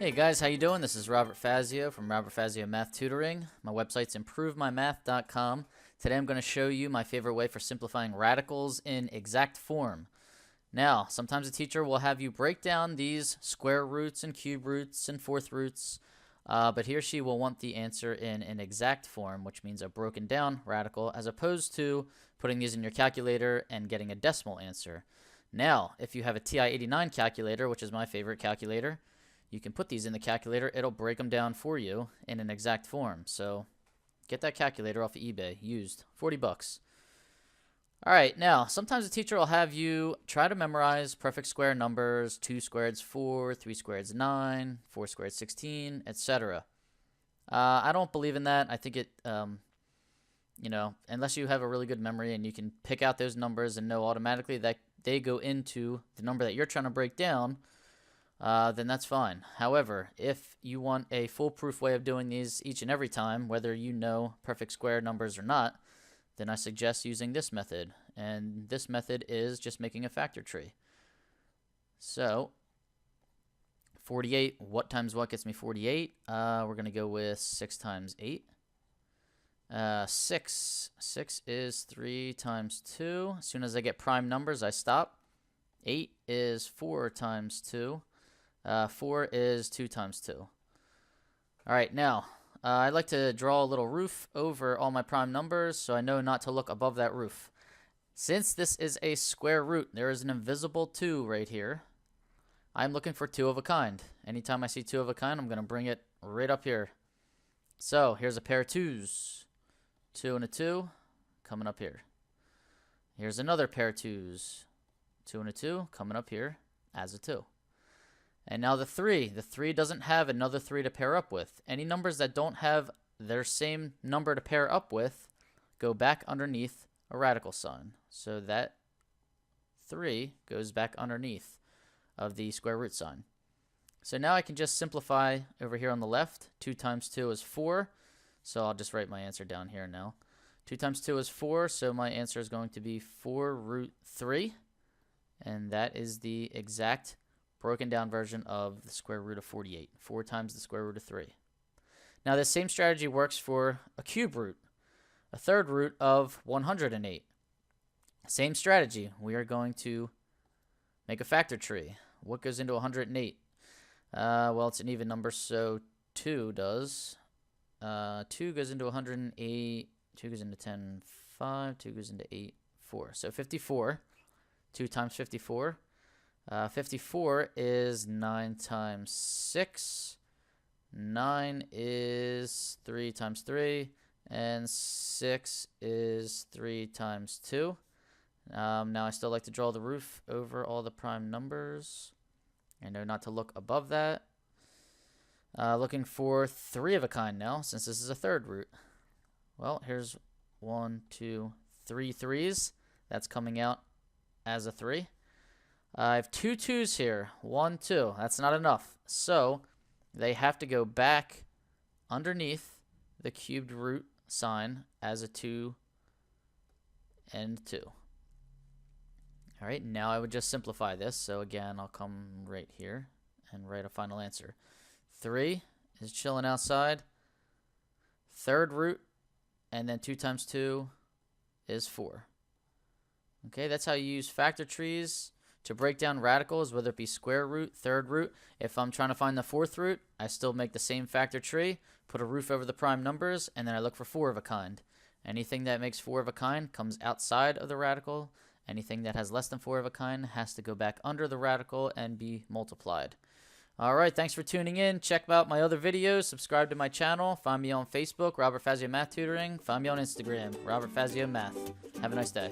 Hey guys, how you doing? This is Robert Fazio from Robert Fazio Math Tutoring. My website's improvemymath.com. Today I'm going to show you my favorite way for simplifying radicals in exact form. Now, sometimes a teacher will have you break down these square roots and cube roots and fourth roots, but he or she will want the answer in an exact form, which means a broken down radical, as opposed to putting these in your calculator and getting a decimal answer. Now, if you have a TI-89 calculator, which is my favorite calculator, you can put these in the calculator. It'll break them down for you in an exact form. So get that calculator off of eBay, used, 40 bucks. All right, now, sometimes a teacher will have you try to memorize perfect square numbers, 2 squared is 4, 3 squared is 9, 4 squared is 16, etc. I don't believe in that. I think it, unless you have a really good memory and you can pick out those numbers and know automatically that they go into the number that you're trying to break down, then that's fine. However, if you want a foolproof way of doing these each and every time, whether you know perfect square numbers or not, then I suggest using this method. And this method is just making a factor tree. So, 48, what times what gets me 48? We're going to go with 6 times 8. 6 is 3 times 2. As soon as I get prime numbers, I stop. 8 is 4 times 2. 4 is 2 times 2. All right, now, I'd like to draw a little roof over all my prime numbers so I know not to look above that roof. Since this is a square root, there is an invisible 2 right here. I'm looking for 2 of a kind. Anytime I see 2 of a kind, I'm going to bring it right up here. So, here's a pair of 2s. 2 and a 2, coming up here. Here's another pair of 2s. 2 and a 2, coming up here as a 2. And now the 3. The 3 doesn't have another 3 to pair up with. Any numbers that don't have their same number to pair up with go back underneath a radical sign. So that 3 goes back underneath of the square root sign. So now I can just simplify over here on the left. 2 times 2 is 4. So I'll just write my answer down here now. 2 times 2 is 4. So my answer is going to be 4 root 3. And that is the exact broken down version of the square root of 48. 4 times the square root of 3. Now this same strategy works for a cube root, a third root of 108. Same strategy. We are going to make a factor tree. What goes into 108? Well, it's an even number, so 2 does. 2 goes into 108. 2 goes into 10, 5. 2 goes into 8, 4. So 54. 2 times 54. 54 is 9 times 6. 9 is 3 times 3. And 6 is 3 times 2. Now I still like to draw the roof over all the prime numbers. I know not to look above that. Looking for 3 of a kind now, since this is a third root. Well, here's 1, 2, 3 3s. That's coming out as a 3. I have 2 2s here. 1, 2. That's not enough. So they have to go back underneath the cubed root sign as a 2 and 2. All right, now I would just simplify this. So again, I'll come right here and write a final answer. 3 is chilling outside. Third root, and then 2 times 2 is 4. Okay, that's how you use factor trees to break down radicals, whether it be square root, third root. If I'm trying to find the fourth root, I still make the same factor tree, put a roof over the prime numbers, and then I look for 4 of a kind. Anything that makes 4 of a kind comes outside of the radical. Anything that has less than 4 of a kind has to go back under the radical and be multiplied. All right, thanks for tuning in. Check out my other videos. Subscribe to my channel. Find me on Facebook, Robert Fazio Math Tutoring. Find me on Instagram, Robert Fazio Math. Have a nice day.